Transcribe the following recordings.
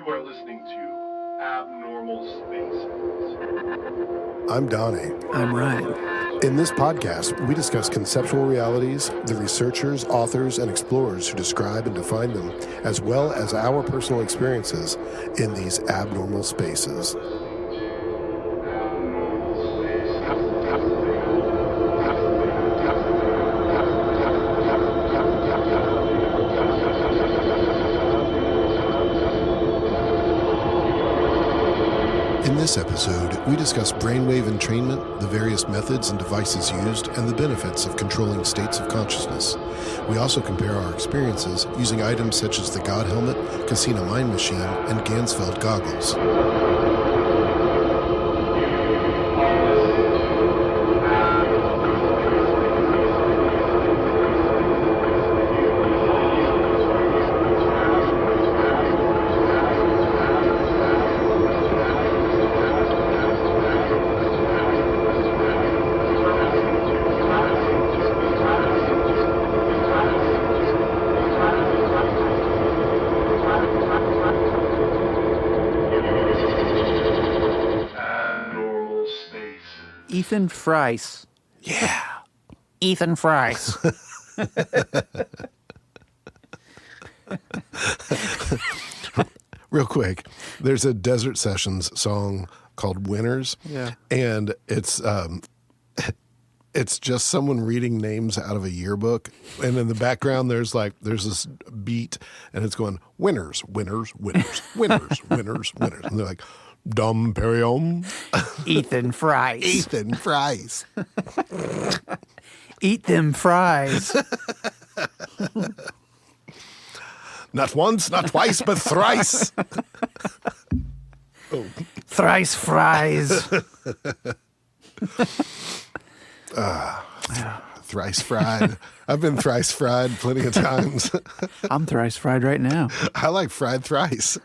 You are listening to Abnormal Spaces. I'm Donnie. I'm Ryan. In this podcast, we discuss conceptual realities, the researchers, authors, and explorers who describe and define them, as well as our personal experiences in these abnormal spaces. In this episode, we discuss brainwave entrainment, the various methods and devices used, and the benefits of controlling states of consciousness. We also compare our experiences using items such as the God Helmet, Kasina Mind Machine, and Ganzfeld goggles. Ethan Fries. Yeah. Ethan Fries. Real quick, there's a Desert Sessions song called Winners. Yeah. And it's just someone reading names out of a yearbook. And in the background, there's this beat, and it's going, winners, winners, winners, winners, winners, winners. And they're like, Dom Perignon. Ethan Fries. Ethan Fries. Eat them fries. Not once, not twice, but thrice. Oh. Thrice fries. Thrice fried. I've been thrice fried plenty of times. I'm thrice fried right now. I like fried thrice.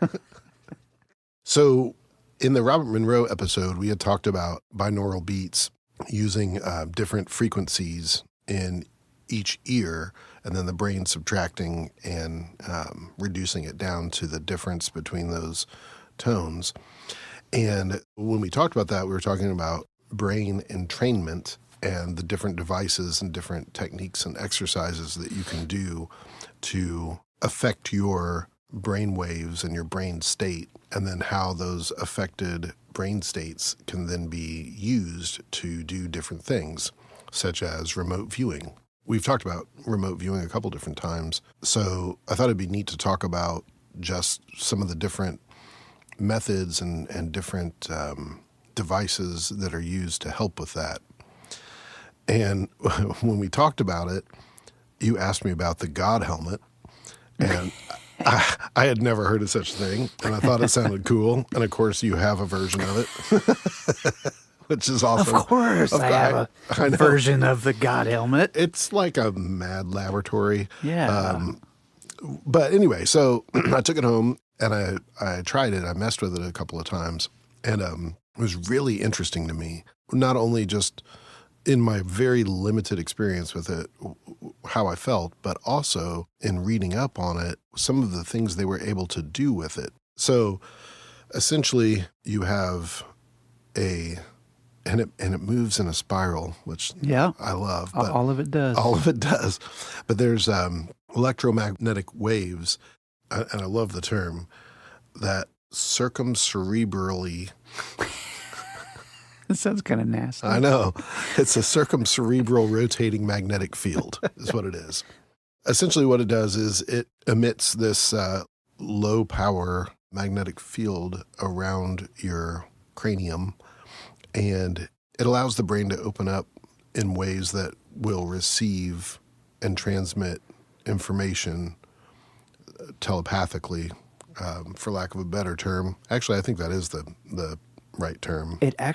So in the Robert Monroe episode, we had talked about binaural beats using different frequencies in each ear, and then the brain subtracting and reducing it down to the difference between those tones. And when we talked about that, we were talking about brain entrainment and the different devices and different techniques and exercises that you can do to affect your brain waves and your brain state, and then how those affected brain states can then be used to do different things, such as remote viewing. We've talked about remote viewing a couple different times, so I thought it'd be neat to talk about just some of the different methods and different devices that are used to help with that. And when we talked about it, you asked me about the God Helmet, and I had never heard of such a thing, and I thought it sounded cool. And of course, you have a version of it, which is awesome. Of course, I have a version of the God Helmet. It's like a mad laboratory. Yeah. But anyway, so I took it home and I tried it. I messed with it a couple of times, and it was really interesting to me. Not only just in my very limited experience with it, how I felt, but also in reading up on it, some of the things they were able to do with it. So essentially you have and it moves in a spiral, which I love. But all of it does. All of it does. But there's electromagnetic waves, and I love the term, that circumcerebrally... It sounds kind of nasty. I know. It's a circumcerebral rotating magnetic field is what it is. Essentially what it does is it emits this low power magnetic field around your cranium, and it allows the brain to open up in ways that will receive and transmit information telepathically, for lack of a better term. Actually, I think that is the right term. I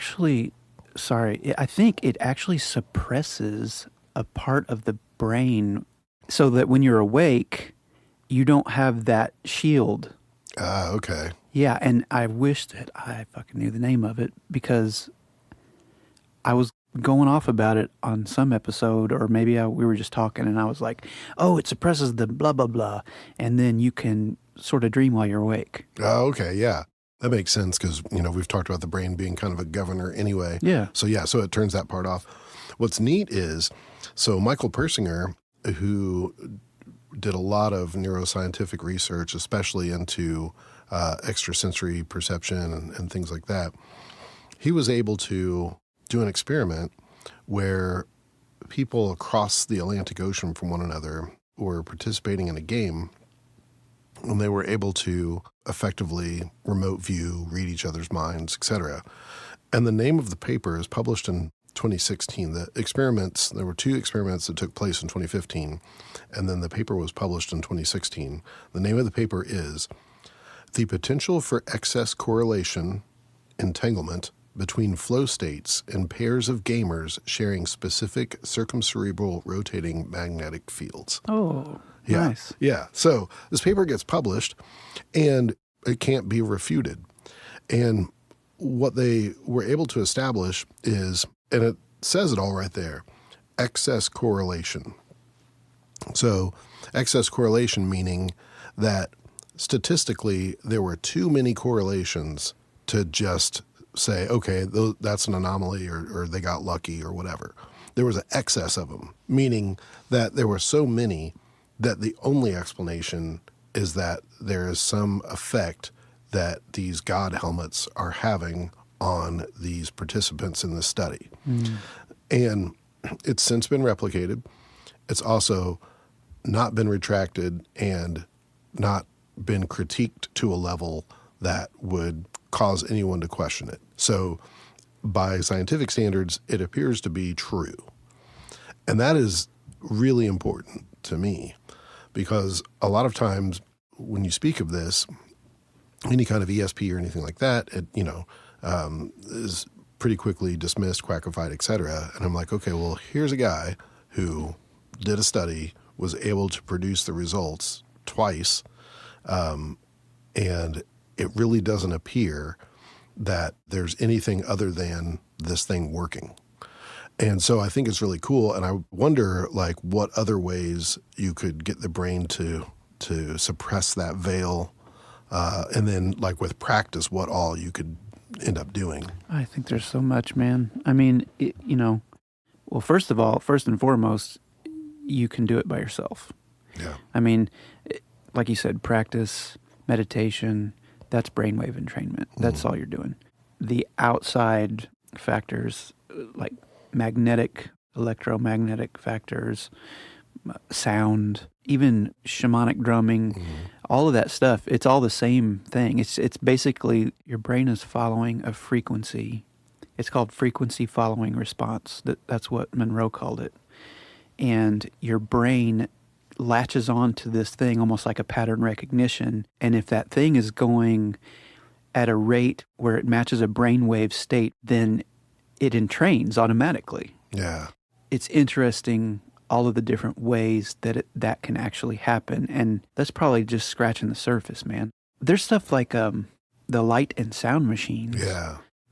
think it actually suppresses a part of the brain so that when you're awake, you don't have that shield. Okay. Yeah, and I wish that I fucking knew the name of it, because I was going off about it on some episode, or maybe we were just talking and I was like, oh, it suppresses the blah, blah, blah. And then you can sort of dream while you're awake. Oh, okay, yeah. That makes sense because, we've talked about the brain being kind of a governor anyway. Yeah. So it turns that part off. What's neat is, so Michael Persinger, who did a lot of neuroscientific research, especially into extrasensory perception and things like that, he was able to do an experiment where people across the Atlantic Ocean from one another were participating in a game, and they were able to effectively remote view, read each other's minds, etc. And the name of the paper is published in 2016. There were 2 experiments that took place in 2015, and then the paper was published in 2016. The name of the paper is The Potential for Excess Correlation Entanglement Between Flow States in Pairs of Gamers Sharing Specific Circumcerebral Rotating Magnetic Fields. Oh, Yeah. nice. Yeah. So this paper gets published and it can't be refuted. And what they were able to establish is, and it says it all right there, excess correlation. So excess correlation meaning that statistically there were too many correlations to just say, okay, that's an anomaly or they got lucky or whatever. There was an excess of them, meaning that there were so many that the only explanation is that there is some effect that these God helmets are having on these participants in this study. And it's since been replicated. It's also not been retracted and not been critiqued to a level that would cause anyone to question it. So by scientific standards, it appears to be true. And that is really important to me because a lot of times when you speak of this, any kind of ESP or anything like that, it, is pretty quickly dismissed, quackified, et cetera. And I'm like, okay, well, here's a guy who did a study, was able to produce the results twice, and it really doesn't appear that there's anything other than this thing working. And so I think it's really cool. And I wonder, like, what other ways you could get the brain to suppress that veil. And then, like, with practice, what all you could end up doing. I think there's so much, man. I mean, well, first and foremost, you can do it by yourself. Yeah. I mean, like you said, practice, meditation, that's brainwave entrainment. That's all you're doing. The outside factors, like magnetic, electromagnetic factors, sound, even shamanic drumming, all of that stuff, it's all the same thing. It's basically your brain is following a frequency. It's called frequency following response. That's what Monroe called it. And your brain latches on to this thing almost like a pattern recognition. And if that thing is going at a rate where it matches a brainwave state, then it entrains automatically. Yeah. It's interesting all of the different ways that that can actually happen. And that's probably just scratching the surface, man. There's stuff like the light and sound machines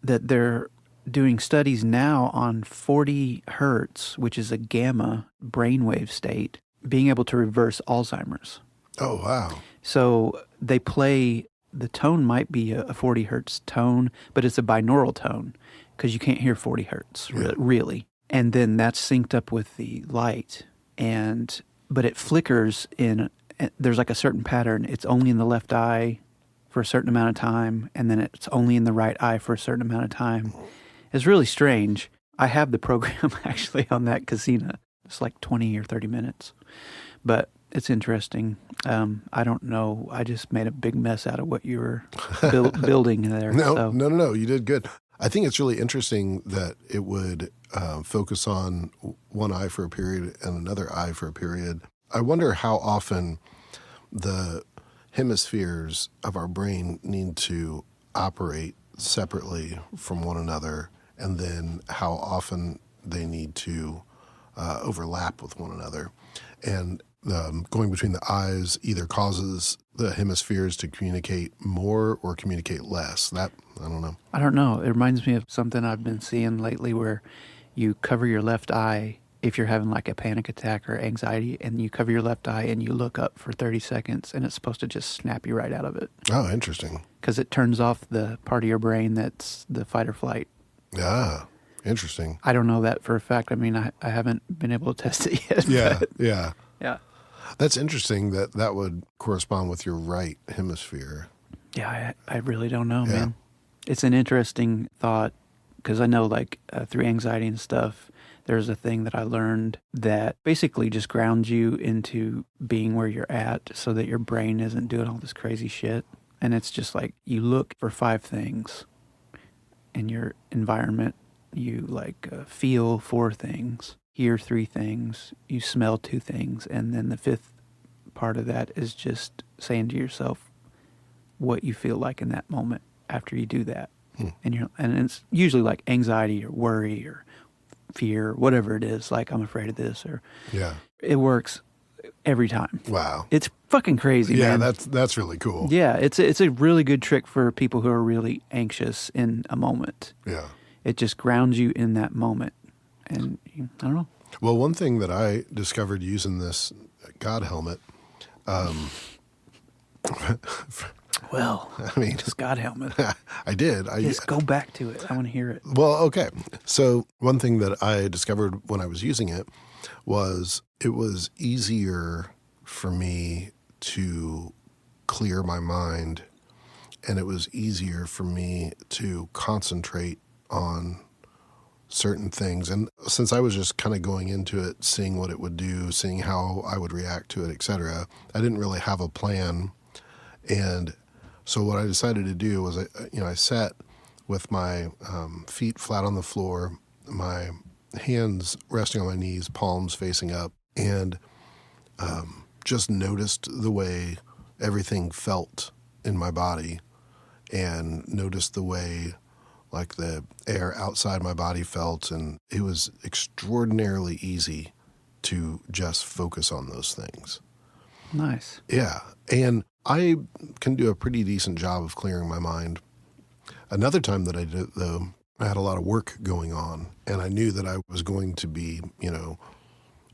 that they're doing studies now on 40 hertz, which is a gamma brainwave state, being able to reverse Alzheimer's. Oh, wow. So they play, the tone might be a 40 hertz tone, but it's a binaural tone because you can't hear 40 hertz, really. And then that's synced up with the light, but it flickers there's like a certain pattern. It's only in the left eye for a certain amount of time, and then it's only in the right eye for a certain amount of time. It's really strange. I have the program actually on that Kasina. It's like 20 or 30 minutes, but it's interesting. I don't know. I just made a big mess out of what you were building there. No. You did good. I think it's really interesting that it would focus on one eye for a period and another eye for a period. I wonder how often the hemispheres of our brain need to operate separately from one another, and then how often they need to overlap with one another. And going between the eyes either causes the hemispheres to communicate more or communicate less. That, I don't know. I don't know. It reminds me of something I've been seeing lately where you cover your left eye if you're having like a panic attack or anxiety and you cover your left eye and you look up for 30 seconds and it's supposed to just snap you right out of it. Oh, interesting. Because it turns off the part of your brain that's the fight or flight. Ah, interesting. I don't know that for a fact. I mean, I haven't been able to test it yet. Yeah, but yeah. yeah. That's interesting that would correspond with your right hemisphere. Yeah, I really don't know, Yeah. man. It's an interesting thought because I know like through anxiety and stuff, there's a thing that I learned that basically just grounds you into being where you're at so that your brain isn't doing all this crazy shit. And it's just like you look for 5 things in your environment. You like feel 4 things, hear 3 things, you smell 2 things. And then the 5th part of that is just saying to yourself what you feel like in that moment after you do that. And it's usually like anxiety or worry or fear, or whatever it is, like I'm afraid of this, or Yeah. it works every time. Wow. It's fucking crazy, Yeah, man. that's really cool. Yeah, it's a really good trick for people who are really anxious in a moment. Yeah. It just grounds you in that moment. And I don't know. Well, one thing that I discovered using this God helmet, Well, I mean, this God helmet. I did. Just go back to it. I want to hear it. Well, okay. So one thing that I discovered when I was using it was easier for me to clear my mind, and it was easier for me to concentrate on certain things. And since I was just kind of going into it, seeing what it would do, seeing how I would react to it, etc., I didn't really have a plan. And so what I decided to do was, I sat with my feet flat on the floor, my hands resting on my knees, palms facing up, and just noticed the way everything felt in my body, and noticed the way like the air outside my body felt. And it was extraordinarily easy to just focus on those things. Nice. Yeah. And I can do a pretty decent job of clearing my mind. Another time that I did it, though, I had a lot of work going on, and I knew that I was going to be,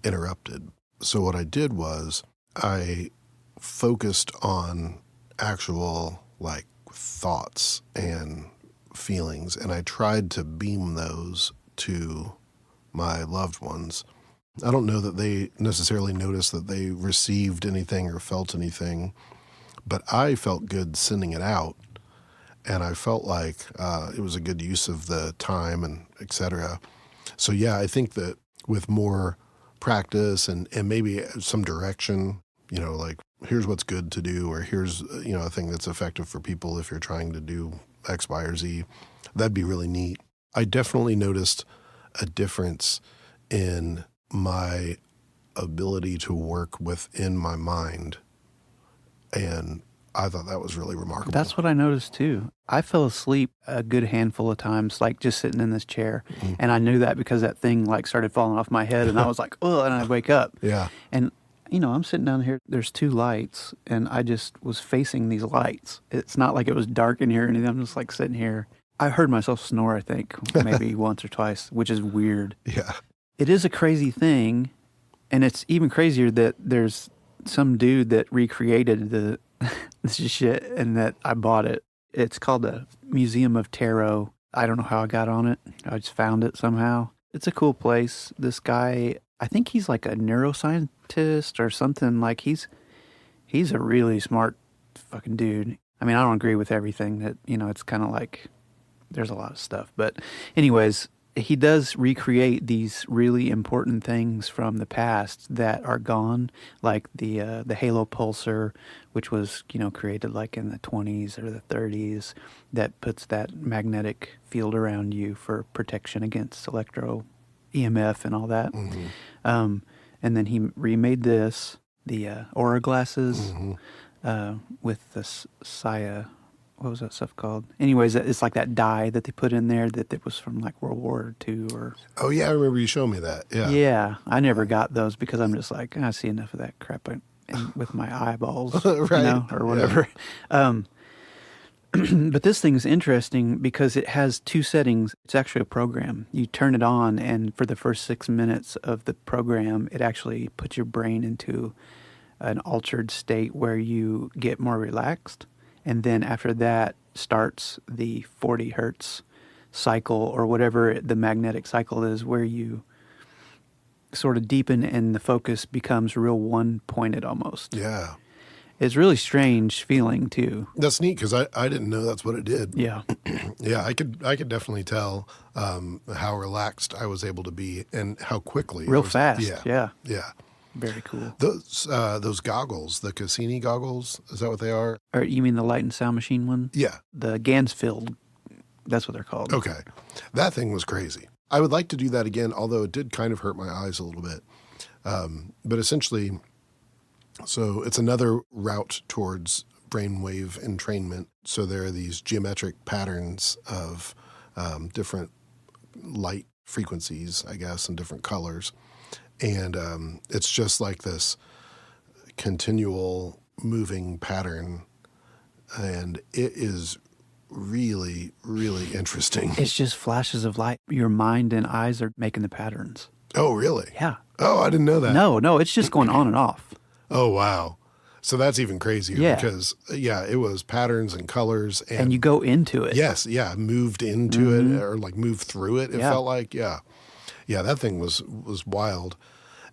interrupted. So what I did was I focused on actual, like, thoughts and feelings, and I tried to beam those to my loved ones. I don't know that they necessarily noticed that they received anything or felt anything, but I felt good sending it out, and I felt like it was a good use of the time and et cetera. So yeah, I think that with more practice and maybe some direction, like here's what's good to do, or here's, a thing that's effective for people if you're trying to do X, Y, or Z, that'd be really neat. I definitely noticed a difference in my ability to work within my mind, and I thought that was really remarkable. That's what I noticed too. I fell asleep a good handful of times, like just sitting in this chair. Mm-hmm. And I knew that because that thing like started falling off my head and I was like, oh, and I wake up. Yeah. And, I'm sitting down here, there's 2 lights and I just was facing these lights. It's not like it was dark in here or anything. I'm just like sitting here. I heard myself snore, I think, maybe once or twice, which is weird. Yeah. It is a crazy thing. And it's even crazier that there's some dude that recreated this shit and that I bought it. It's called the Museum of Tarot. I don't know how I got on it. I just found it somehow. It's a cool place. This guy, I think he's like a neuroscientist or something. Like he's a really smart fucking dude. I mean, I don't agree with everything that, it's kind of like there's a lot of stuff. But anyways, he does recreate these really important things from the past that are gone, like the halo pulsar, which was created like in the 20s or the 30s, that puts that magnetic field around you for protection against electro EMF and all that. Mm-hmm. And then he remade this, the Aura glasses, with the Saya. What was that stuff called? Anyways, it's like that dye that they put in there that was from like World War II or... Oh, yeah, I remember you showing me that. Yeah. Yeah, I never got those because I'm just like, I see enough of that crap with my eyeballs, Right. or whatever. Yeah. But this thing is interesting because it has two settings. It's actually a program. You turn it on, and for the first 6 minutes of the program, it actually puts your brain into an altered state where you get more relaxed. And then after that starts the 40 hertz cycle, or whatever the magnetic cycle is, where you sort of deepen and the focus becomes real one-pointed almost. Yeah. It's really strange feeling too. That's neat because I didn't know that's what it did. Yeah. Yeah, I could definitely tell how relaxed I was able to be and how quickly. Real fast. Yeah. Yeah. Very cool. Those goggles, the Kasina goggles, is that what they are? Or you mean the light and sound machine one? Yeah. The Ganzfeld, that's what they're called. Okay. That thing was crazy. I would like to do that again, although it did kind of hurt my eyes a little bit. But essentially, so it's another route towards brainwave entrainment. So there are these geometric patterns of different light frequencies, I guess, and different colors. And it's just like this continual moving pattern. And it is really, really interesting. It's just flashes of light. Your mind and eyes are making the patterns. Oh, really? Yeah. Oh, I didn't know that. No, it's just going on and off. Oh, wow. So that's even crazier Yeah. because, it was patterns and colors. And you go into it. Yes, yeah, moved into it or like moved through it, it Yeah. felt like. Yeah. Yeah, that thing was wild.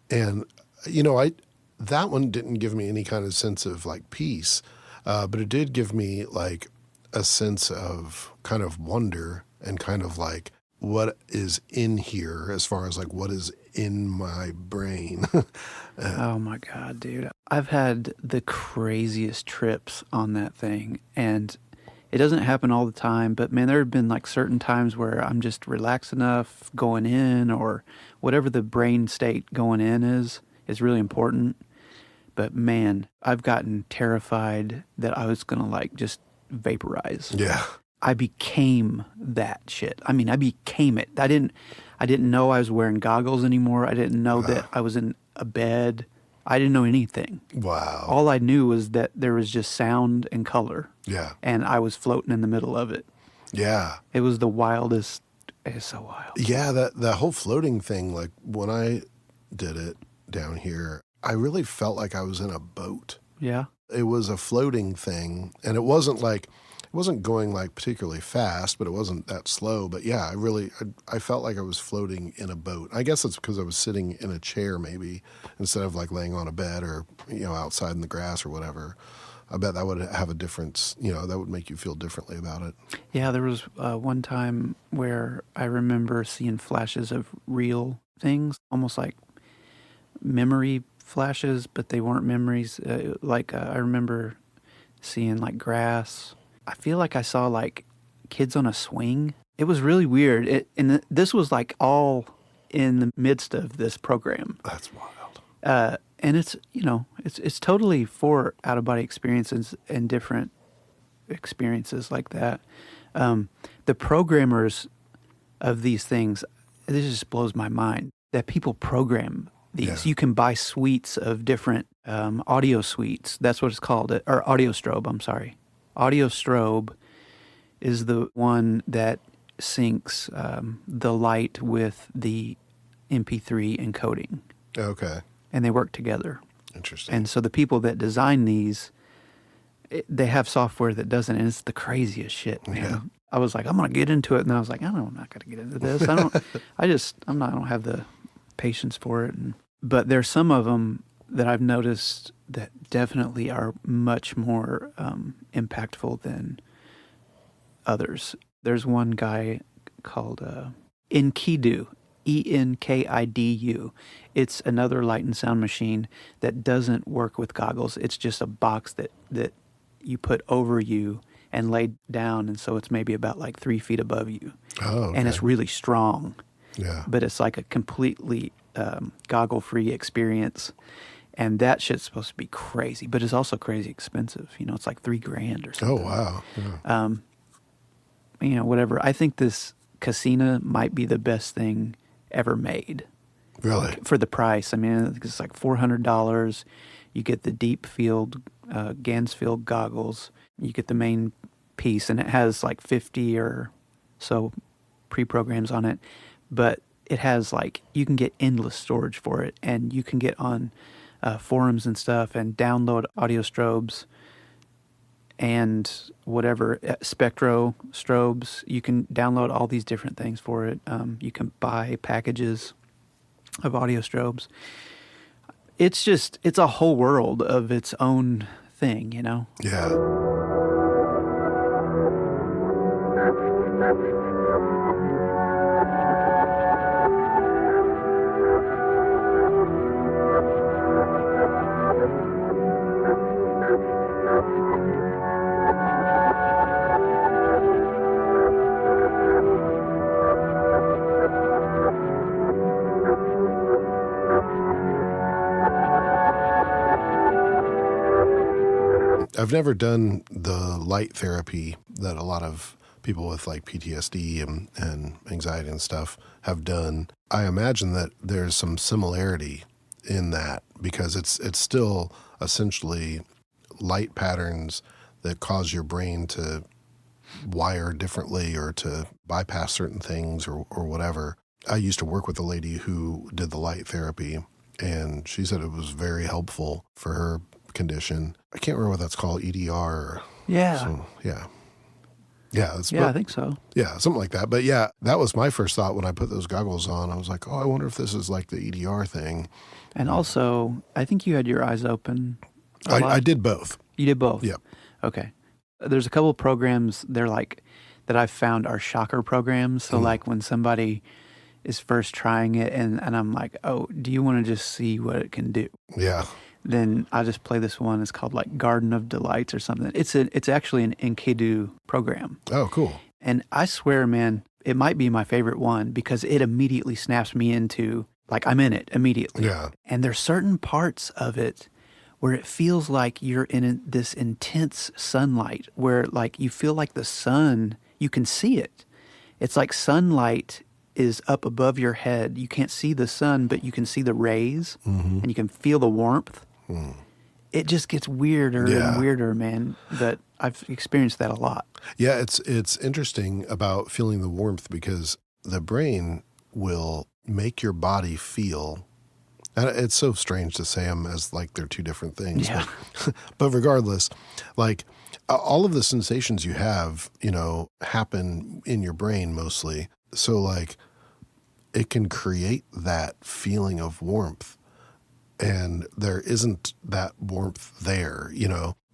And, that one didn't give me any kind of sense of like peace, but it did give me like a sense of kind of wonder and kind of like what is in here as far as like what is in my brain. Oh my God, dude. I've had the craziest trips on that thing, and it doesn't happen all the time, but man, there have been like certain times where I'm just relaxed enough going in, or whatever the brain state going in is really important. But man, I've gotten terrified that I was going to like just vaporize. Yeah. I became that shit. I mean, I became it. I didn't know I was wearing goggles anymore. I didn't know that I was in a bed. I didn't know anything. Wow. All I knew was that there was just sound and color. Yeah. And I was floating in the middle of it. Yeah. It was the wildest. It's so wild. Yeah, that whole floating thing, like when I did it down here, I really felt like I was in a boat. Yeah. It was a floating thing, and it wasn't going like particularly fast, but it wasn't that slow. But yeah, I felt like I was floating in a boat. I guess it's because I was sitting in a chair maybe instead of like laying on a bed or, outside in the grass or whatever. I bet that would have a difference, that would make you feel differently about it. Yeah, there was one time where I remember seeing flashes of real things, almost like memory flashes, but they weren't memories. I remember seeing like grass. I feel like I saw like kids on a swing. It was really weird. This was like all in the midst of this program. That's wild. And it's it's totally for out of body experiences and different experiences like that. The programmers of these things, this just blows my mind that people program these. Yeah. You can buy suites of different audio suites. That's what it's called, or audio strobe. I'm sorry. Audio strobe is the one that syncs the light with the MP3 encoding. Okay. And they work together. Interesting. And so the people that design these, they have software that doesn't, and it's the craziest shit, man. Yeah. I was like, I'm going to get into it. And then I was like, I'm not going to get into this. I don't have the patience for it. But there's some of them that I've noticed that definitely are much more impactful than others. There's one guy called Enkidu, Enkidu. It's another light and sound machine that doesn't work with goggles. It's just a box that you put over you and lay down, and so it's maybe about like 3 feet above you. Oh, okay. And it's really strong. Yeah. But it's like a completely goggle-free experience. And that shit's supposed to be crazy, but it's also crazy expensive. It's like $3,000 or something. Oh, wow. Yeah. Whatever. I think this Kasina might be the best thing ever made. Really? For the price. I mean, it's like $400. You get the deep field Ganzfeld goggles. You get the main piece, and it has like 50 or so pre-programs on it, but it has like, you can get endless storage for it, and you can get on forums and stuff and download audio strobes and whatever, spectro strobes. You can download all these different things for it. You can buy packages of audio strobes. It's a whole world of its own thing, you know? Yeah. I've never done the light therapy that a lot of people with like PTSD and anxiety and stuff have done. I imagine that there's some similarity in that, because it's still essentially light patterns that cause your brain to wire differently or to bypass certain things or whatever. I used to work with a lady who did the light therapy, and she said it was very helpful for her condition. I can't remember what that's called, EDR. Yeah. So, yeah. Yeah. I think so. Yeah, something like that. But yeah, that was my first thought when I put those goggles on. I was like, oh, I wonder if this is like the EDR thing. And also, I think you had your eyes open. I did both. You did both? Yep. Okay. There's a couple of programs, they're like, that I've found are shocker programs. So like when somebody is first trying it and I'm like, oh, do you want to just see what it can do? Yeah. Then I just play this one. It's called like Garden of Delights or something. It's actually an Enkidu program. Oh, cool. And I swear, man, it might be my favorite one because it immediately snaps me into, like, I'm in it immediately. Yeah. And there's certain parts of it where it feels like you're in this intense sunlight where, like, you feel like the sun, you can see it. It's like sunlight is up above your head. You can't see the sun, but you can see the rays and you can feel the warmth. It just gets weirder and weirder, man. But I've experienced that a lot. Yeah, it's interesting about feeling the warmth because the brain will make your body feel, and it's so strange to say them as like they're two different things. Yeah. But regardless, like all of the sensations you have, happen in your brain mostly. So like it can create that feeling of warmth. And there isn't that warmth there,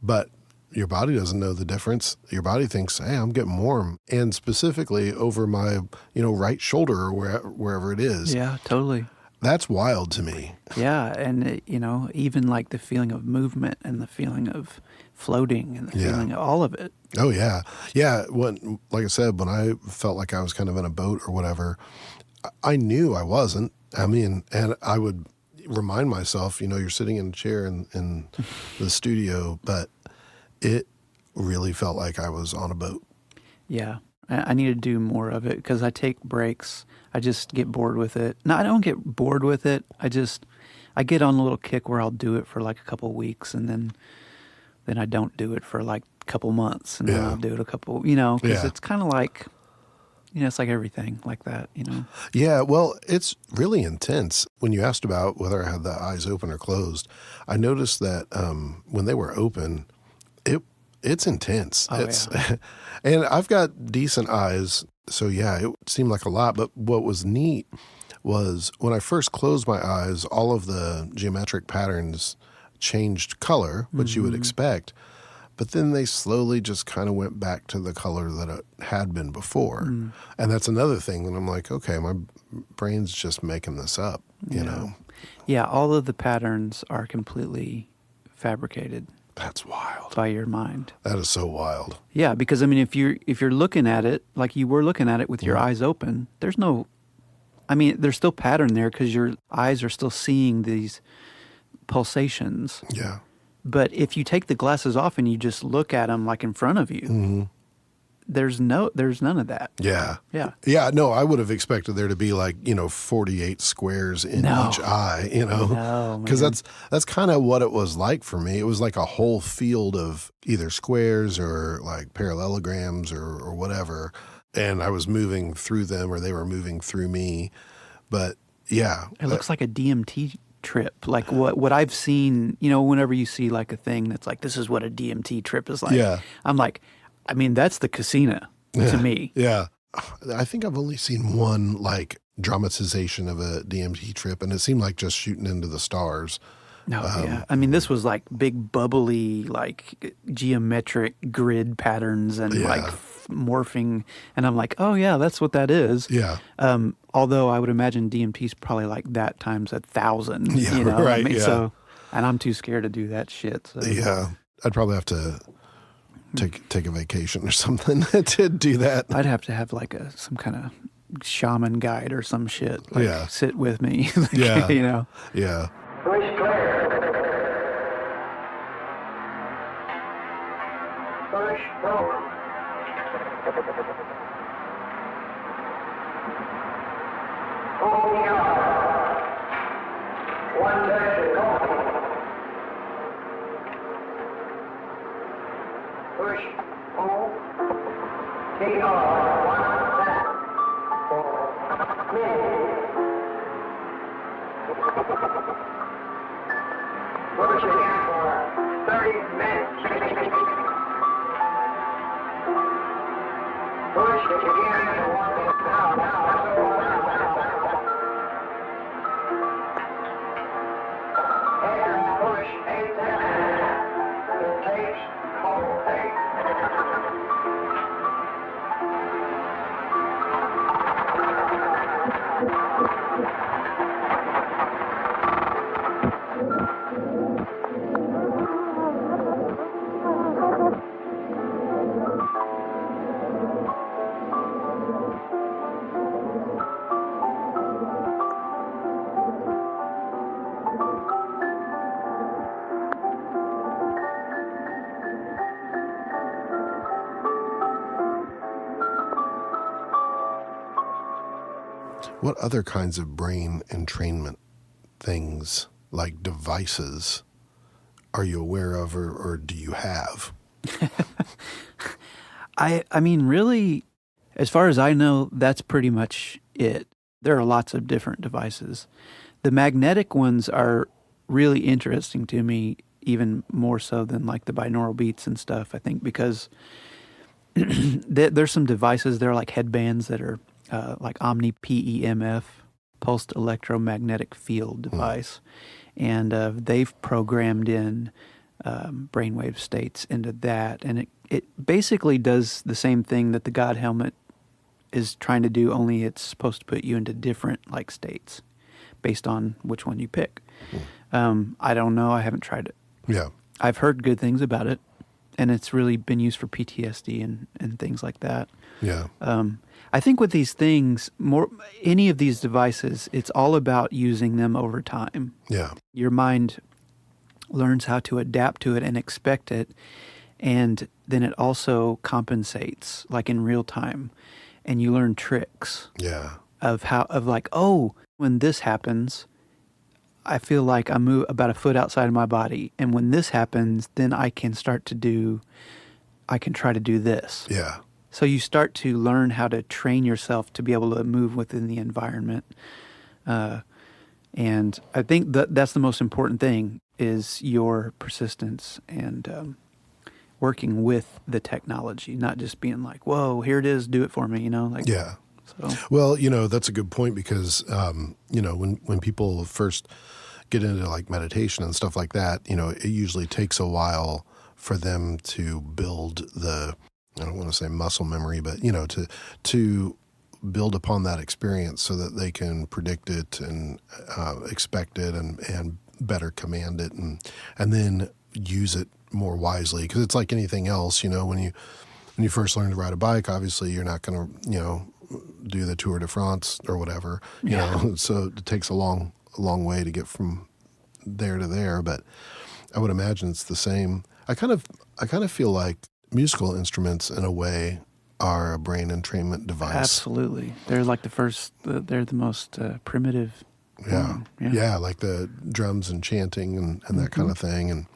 but your body doesn't know the difference. Your body thinks, hey, I'm getting warm. And specifically over my, right shoulder or wherever it is. Yeah, totally. That's wild to me. Yeah. And, even like the feeling of movement and the feeling of floating and the feeling of all of it. Oh, yeah. Yeah. Like I said, when I felt like I was kind of in a boat or whatever, I knew I wasn't. And I would remind myself, you're sitting in a chair in the studio, but it really felt like I was on a boat. Yeah. I need to do more of it because I take breaks. I just get bored with it. No, I don't get bored with it. I get on a little kick where I'll do it for like a couple of weeks and then I don't do it for like a couple months and then I'll do it a couple, because it's kind of like, it's like everything like that, Yeah, well, it's really intense. When you asked about whether I had the eyes open or closed, I noticed that when they were open, it's intense. Oh, yeah. And I've got decent eyes, so yeah, it seemed like a lot. But what was neat was when I first closed my eyes, all of the geometric patterns changed color, which you would expect. But then they slowly just kind of went back to the color that it had been before. And that's another thing that I'm like, okay, my brain's just making this up, you know? Yeah, all of the patterns are completely fabricated. That's wild. By your mind. That is so wild. Yeah, because, if you're looking at it, like you were looking at it with your eyes open, there's still pattern there because your eyes are still seeing these pulsations. Yeah. But if you take the glasses off and you just look at them like in front of you, there's none of that. Yeah. Yeah. Yeah, no, I would have expected there to be like, 48 squares in No. each eye, No, because man. that's kind of what it was like for me. It was like a whole field of either squares or like parallelograms or whatever. And I was moving through them or they were moving through me. But yeah. It looks like a DMT trip. Like what I've seen, whenever you see like a thing that's like, this is what a DMT trip is like. Yeah. I'm like, I mean, that's the Kasina to me. Yeah. I think I've only seen one like dramatization of a DMT trip, and it seemed like just shooting into the stars. No, yeah. I mean, this was like big, bubbly, like geometric grid patterns and like morphing. And I'm like, oh, yeah, that's what that is. Yeah. Although I would imagine DMT's probably like that times 1,000. Yeah, Right. I mean, yeah. So, and I'm too scared to do that shit. So. Yeah. I'd probably have to take a vacation or something to do that. I'd have to have like some kind of shaman guide or some shit. Like sit with me. Yeah. Yeah. Push clear. Push forward. Holding on. One direction going. Push. Hold. Take off. One step. Push again for 30 minutes. Push it again for 1 minute. And push 8 minutes. It takes hold 8. What other kinds of brain entrainment things, like devices, are you aware of or do you have? I mean, really, as far as I know, that's pretty much it. There are lots of different devices. The magnetic ones are really interesting to me, even more so than like the binaural beats and stuff, I think, because there's some devices, they're like headbands that are like Omni PEMF, pulsed electromagnetic field device. And they've programmed in brainwave states into that. And it basically does the same thing that the God helmet is trying to do, only it's supposed to put you into different like states based on which one you pick. I don't know. I haven't tried it. Yeah. I've heard good things about it, and it's really been used for PTSD and things like that. Yeah. I think with these things, any of these devices, it's all about using them over time. Yeah. Your mind learns how to adapt to it and expect it, and then it also compensates, like in real time, and you learn tricks. Yeah. Of like, oh, when this happens, I feel like I move about a foot outside of my body, and when this happens, then I can try to do this. Yeah. So you start to learn how to train yourself to be able to move within the environment. And I think that's the most important thing is your persistence and working with the technology, not just being like, whoa, here it is, do it for me, like. Yeah. So. Well, that's a good point because, when people first get into like meditation and stuff like that, it usually takes a while for them to build I don't want to say muscle memory, but, to build upon that experience so that they can predict it and expect it and better command it and then use it more wisely. Because it's like anything else, when you first learn to ride a bike, obviously you're not going to, do the Tour de France or whatever, you know, so it takes a long way to get from there to there. But I would imagine it's the same. I kind of feel like musical instruments in a way are a brain entrainment device. Absolutely. They're like they're the most primitive. Yeah. one. Yeah. Like the drums and chanting and that kind of thing. And,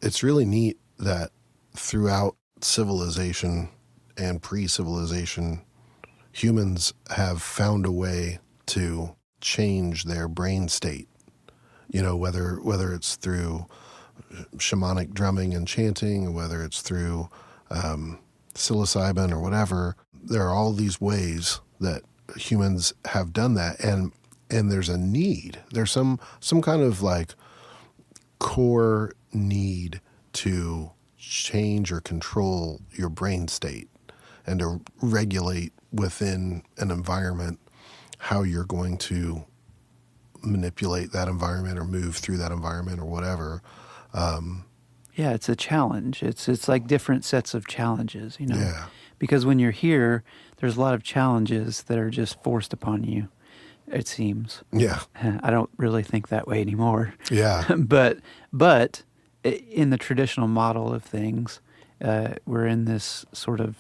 it's really neat that throughout civilization and pre-civilization, humans have found a way to change their brain state. Whether it's through shamanic drumming and chanting, or whether it's through psilocybin or whatever, there are all these ways that humans have done that, and there's a need. There's some kind of like core need to change or control your brain state and to regulate within an environment how you're going to manipulate that environment or move through that environment or whatever. Yeah, it's a challenge. It's like different sets of challenges, Yeah. Because when you're here, there's a lot of challenges that are just forced upon you, it seems. Yeah. I don't really think that way anymore. Yeah. but in the traditional model of things, we're in this sort of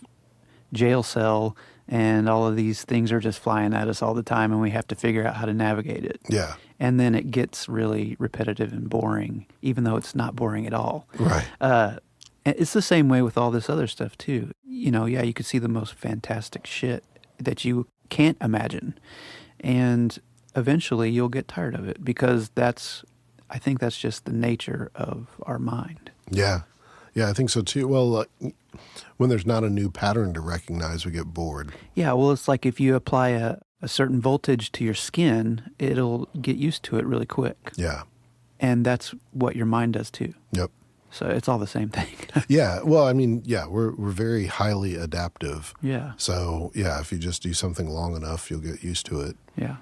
jail cell, and all of these things are just flying at us all the time, and we have to figure out how to navigate it. Yeah. And then it gets really repetitive and boring, even though it's not boring at all. Right. And it's the same way with all this other stuff too. Yeah, you could see the most fantastic shit that you can't imagine, and eventually you'll get tired of it, because I think that's just the nature of our mind. Yeah. Yeah, I think so too. Well, when there's not a new pattern to recognize, we get bored. Yeah, well, it's like if you apply a certain voltage to your skin, it'll get used to it really quick. Yeah. And that's what your mind does too. Yep. So it's all the same thing. Yeah. Well, I mean, yeah, we're very highly adaptive. Yeah. So, yeah, if you just do something long enough, you'll get used to it. Yeah.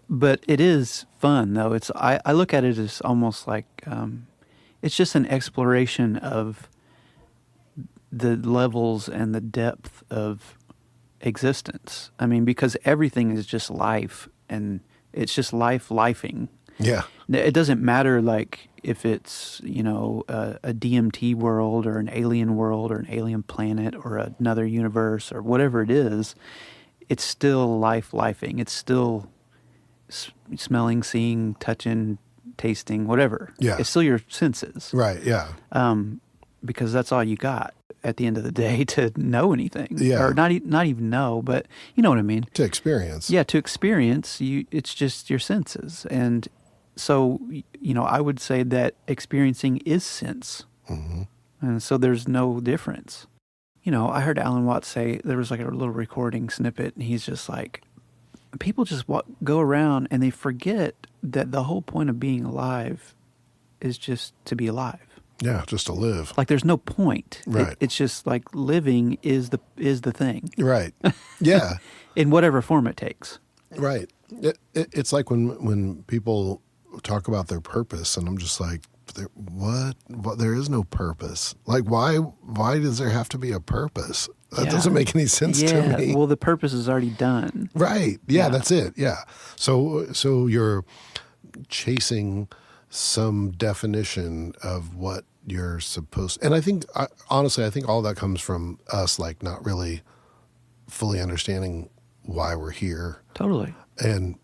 But it is fun, though. I look at it as almost like it's just an exploration of the levels and the depth of existence. I mean, because everything is just life, and it's just lifing. Yeah. It doesn't matter, like, if it's, a DMT world or an alien world or an alien planet or another universe or whatever it is, it's still lifing. It's still smelling, seeing, touching, tasting, whatever. Yeah. It's still your senses. Right. Yeah. Because that's all you got at the end of the day to know anything. Yeah. Or not even know, but you know what I mean. To experience. Yeah, to experience, it's just your senses. And so, I would say that experiencing is sense. Mm-hmm. And so there's no difference. I heard Alan Watts say, there was like a little recording snippet, and he's just like, people just go around and they forget that the whole point of being alive is just to be alive. Yeah, just to live. Like, there's no point. Right. It's just like living is the thing. Right. Yeah. In whatever form it takes. Right. It's like when people talk about their purpose, and I'm just like, what? There is no purpose. Like, why does there have to be a purpose? That doesn't make any sense to me. Well, the purpose is already done. Right. Yeah, that's it. Yeah. So you're chasing some definition of what you're supposed, and I think, honestly, I think all that comes from us, like, not really fully understanding why we're here. Totally. And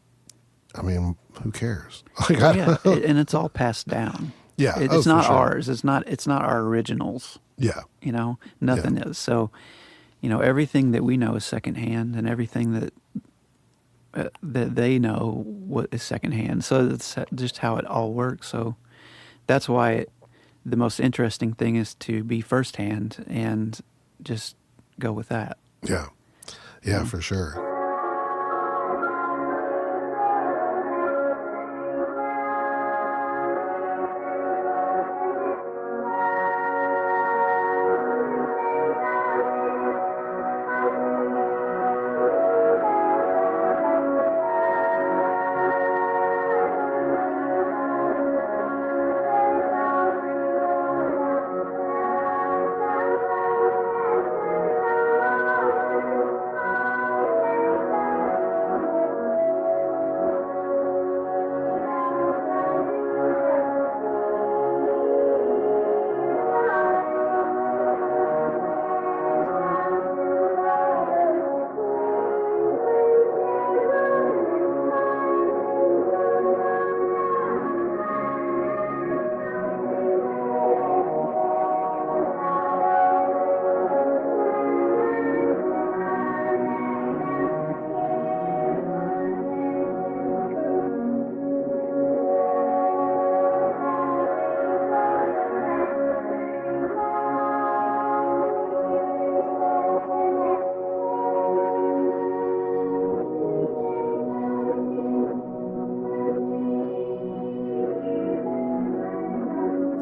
I mean, who cares? Like, and it's all passed down. Yeah. It's not for sure. ours. It's not our originals. Yeah. Nothing is. So, everything that we know is secondhand, and everything that they know what is secondhand. So it's just how it all works. So that's why the most interesting thing is to be firsthand and just go with that. Yeah. Yeah, for sure.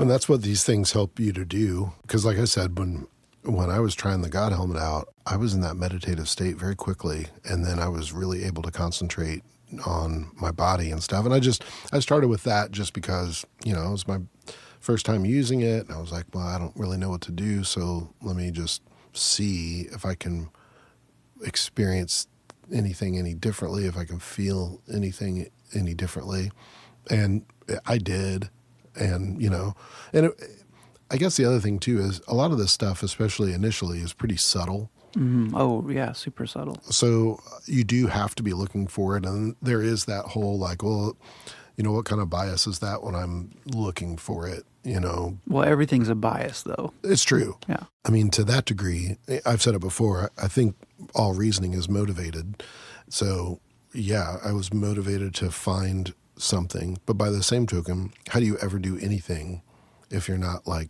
And that's what these things help you to do. Because like I said, when I was trying the God helmet out, I was in that meditative state very quickly. And then I was really able to concentrate on my body and stuff. And I started with that just because, it was my first time using it. And I was like, well, I don't really know what to do. So let me just see if I can experience anything any differently, if I can feel anything any differently. And I did. And, I guess the other thing too is a lot of this stuff, especially initially, is pretty subtle. Mm-hmm. Oh, yeah, super subtle. So you do have to be looking for it. And there is that whole like, well, what kind of bias is that when I'm looking for it, Well, everything's a bias, though. It's true. Yeah. I mean, to that degree, I've said it before, I think all reasoning is motivated. So, yeah, I was motivated to find something. But by the same token, how do you ever do anything if you're not like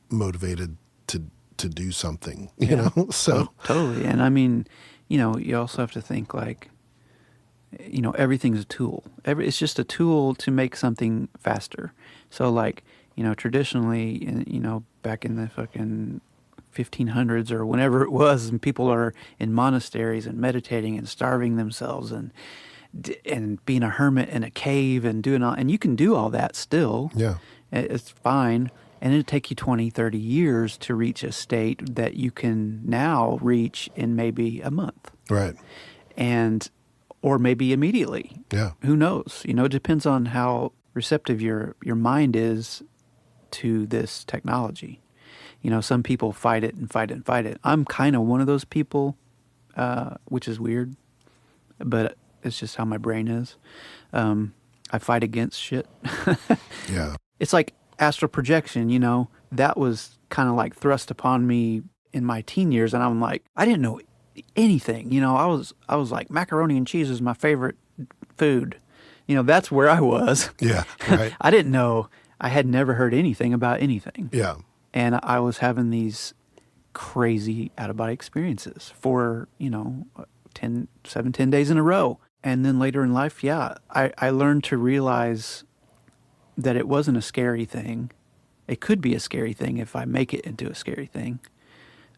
motivated to do something, you know? So totally. And I mean, you also have to think like, everything's a tool. It's just a tool to make something faster. So like, traditionally, back in the fucking 1500s or whenever it was, and people are in monasteries and meditating and starving themselves and being a hermit in a cave and doing all, and you can do all that still. Yeah. It's fine. And it'll take you 20, 30 years to reach a state that you can now reach in maybe a month. Right. Or maybe immediately. Yeah. Who knows? It depends on how receptive your mind is to this technology. Some people fight it and fight it and fight it. I'm kind of one of those people, which is weird, but it's just how my brain is. I fight against shit. Yeah. It's like astral projection, that was kind of like thrust upon me in my teen years. And I'm like, I didn't know anything. I was like, macaroni and cheese is my favorite food. That's where I was. Yeah, right. I didn't know. I had never heard anything about anything. Yeah. And I was having these crazy out-of-body experiences for, 10 days in a row. And then later in life, I learned to realize that it wasn't a scary thing. It could be a scary thing if I make it into a scary thing.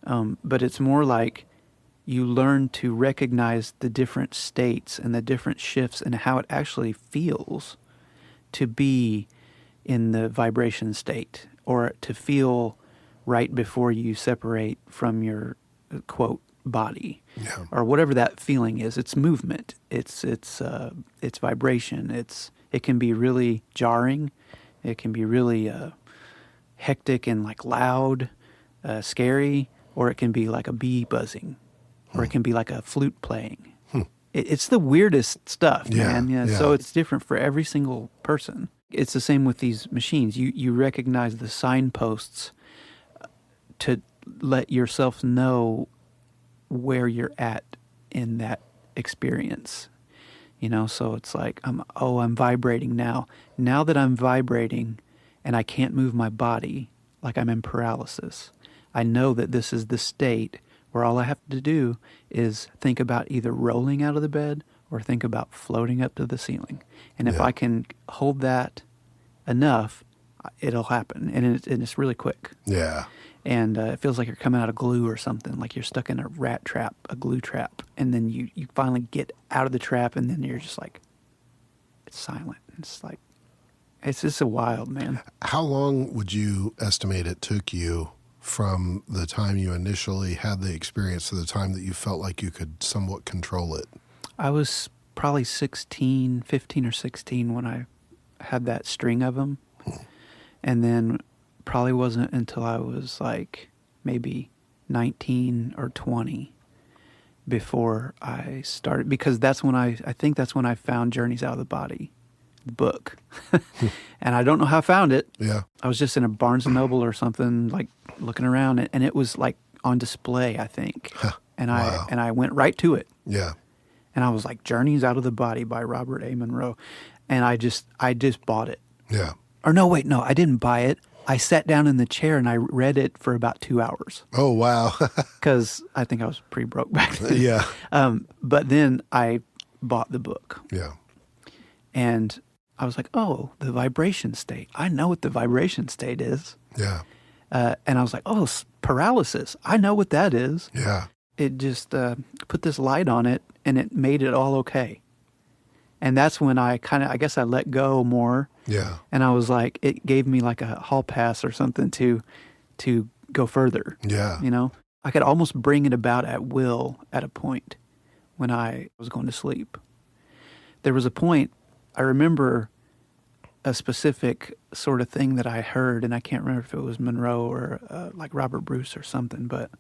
But it's more like you learn to recognize the different states and the different shifts and how it actually feels to be in the vibration state or to feel right before you separate from your, quote, body. Yeah. Or whatever that feeling is. It's movement. It's vibration. It can be really jarring. It can be really hectic and like loud, scary, or it can be like a bee buzzing, or it can be like a flute playing. It's the weirdest stuff, man. Yeah. So it's different for every single person. It's the same with these machines. You recognize the signposts to let yourself know where you're at in that experience. So it's like, I'm vibrating now. Now that I'm vibrating and I can't move my body, like I'm in paralysis, I know that this is the state where all I have to do is think about either rolling out of the bed or think about floating up to the ceiling. And if I can hold that enough, it'll happen. And it's really quick. Yeah. And it feels like you're coming out of glue or something, like you're stuck in a rat trap, a glue trap. And then you finally get out of the trap, and then you're just like, it's silent. It's like, it's just a wild, man. How long would you estimate it took you from the time you initially had the experience to the time that you felt like you could somewhat control it? I was probably 15 or 16 when I had that string of them. And then probably wasn't until I was like maybe 19 or 20 before I started, because that's when I think that's when I found Journeys Out of the Body, the book. And I don't know how I found it. Yeah. I was just in a Barnes & Noble or something, like looking around, and it was like on display, I think. And I went right to it. Yeah. And I was like, Journeys Out of the Body by Robert A. Monroe. And I just bought it. Yeah. Or no, I didn't buy it. I sat down in the chair and I read it for about 2 hours. Oh, wow. Because I think I was pretty broke back then. Yeah. But then I bought the book. Yeah. And I was like, oh, the vibration state. I know what the vibration state is. Yeah. And I was like, oh, paralysis. I know what that is. Yeah. It just put this light on it, and it made it all okay. And that's when I guess I let go more. Yeah. And I was like, it gave me like a hall pass or something to go further. Yeah. You know, I could almost bring it about at will at a point when I was going to sleep. There was a point, I remember a specific sort of thing that I heard, and I can't remember if it was Monroe or like Robert Bruce or something, but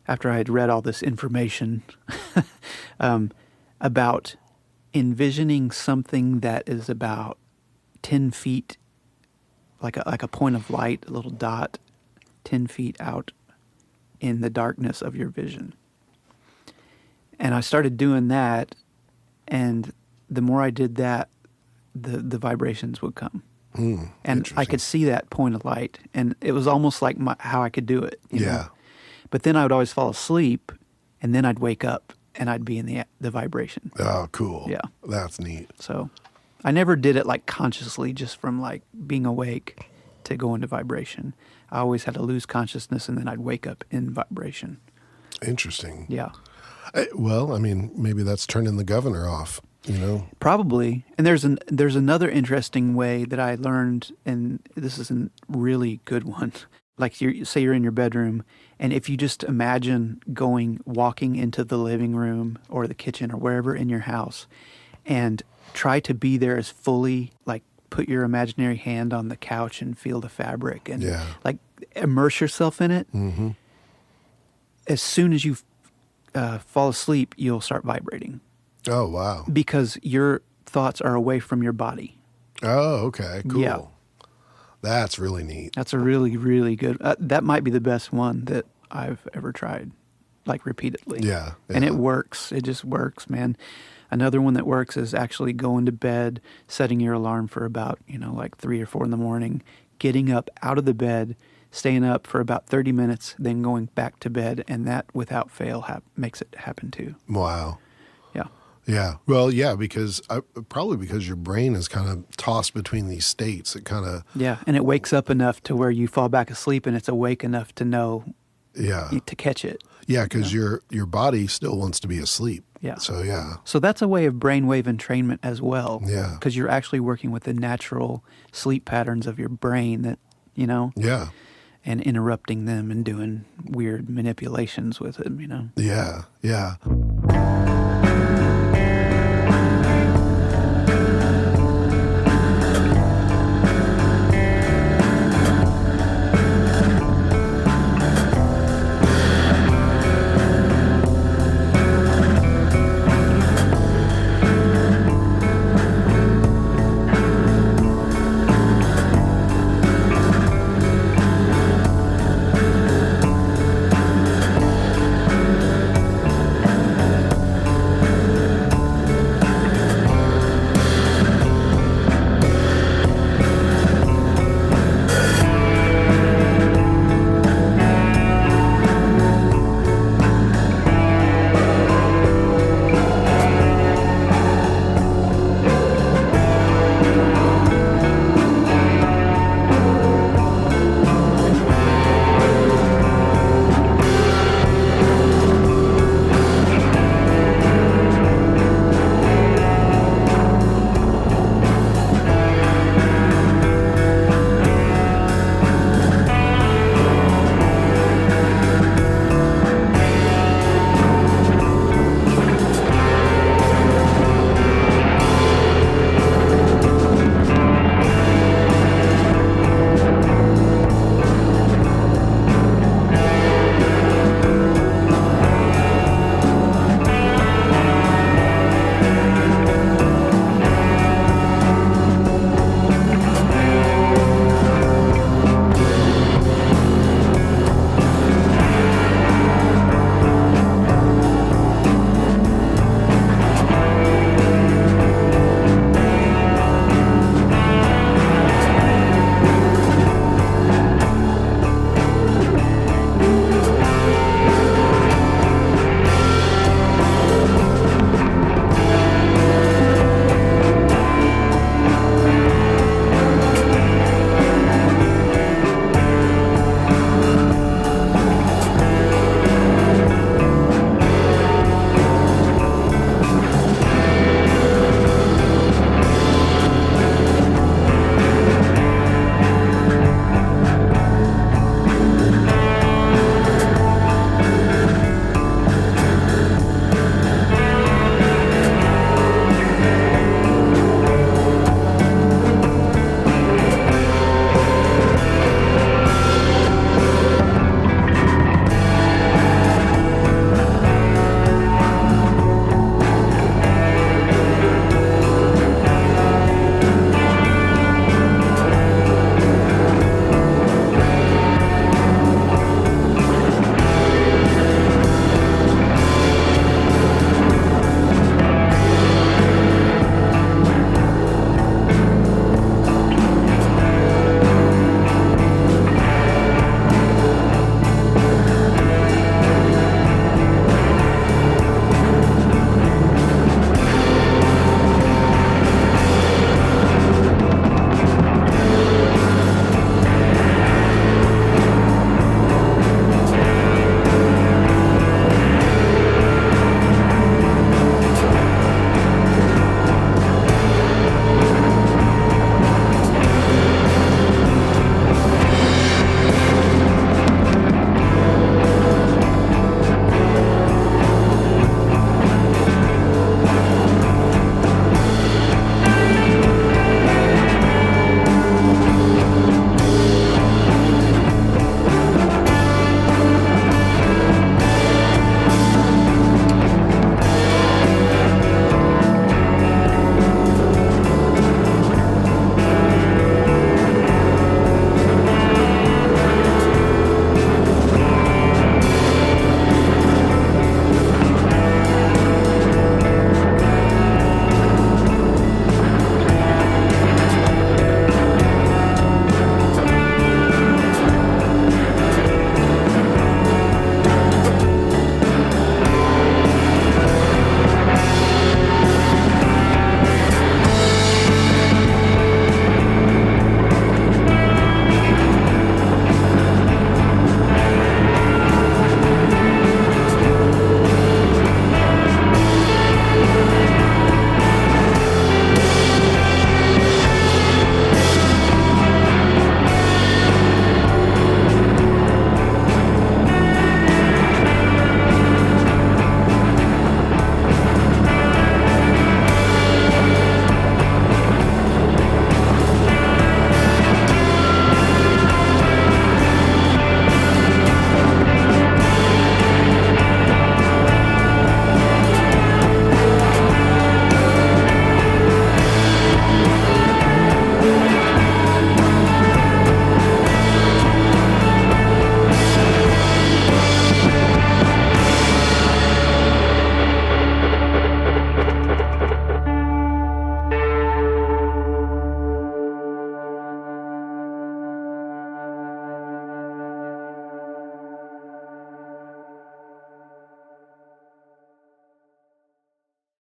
after I had read all this information about envisioning something that is about 10 feet, like a point of light, a little dot, 10 feet out in the darkness of your vision. And I started doing that, and the more I did that, the vibrations would come. And I could see that point of light, and it was almost like how I could do it. You know? But then I would always fall asleep, and then I'd wake up, and I'd be in the vibration. Oh, cool. Yeah. That's neat. So I never did it like consciously, just from like being awake to go into vibration. I always had to lose consciousness, and then I'd wake up in vibration. Interesting. Yeah. Well, I mean, maybe that's turning the governor off, you know? Probably. And there's another interesting way that I learned, and this is a really good one. Like say you're in your bedroom, and if you just imagine walking into the living room or the kitchen or wherever in your house, and try to be there as fully, like put your imaginary hand on the couch and feel the fabric and like immerse yourself in it. Mm-hmm. As soon as you fall asleep, you'll start vibrating. Oh, wow. Because your thoughts are away from your body. Oh, okay. Cool. Yeah. That's really neat. That's a really, really good... that might be the best one that I've ever tried, like repeatedly. Yeah. And it works. It just works, man. Another one that works is actually going to bed, setting your alarm for about, like 3 or 4 in the morning, getting up out of the bed, staying up for about 30 minutes, then going back to bed, and that, without fail, makes it happen too. Wow. Yeah. Yeah. Well, yeah, probably because your brain is kind of tossed between these states. It kind of... Yeah, and it wakes up enough to where you fall back asleep, and it's awake enough to know... Yeah. To catch it. Yeah, because your body still wants to be asleep. Yeah. So, yeah. So that's a way of brainwave entrainment as well. Yeah. Because you're actually working with the natural sleep patterns of your brain that, Yeah. and interrupting them and doing weird manipulations with them, Yeah. Yeah.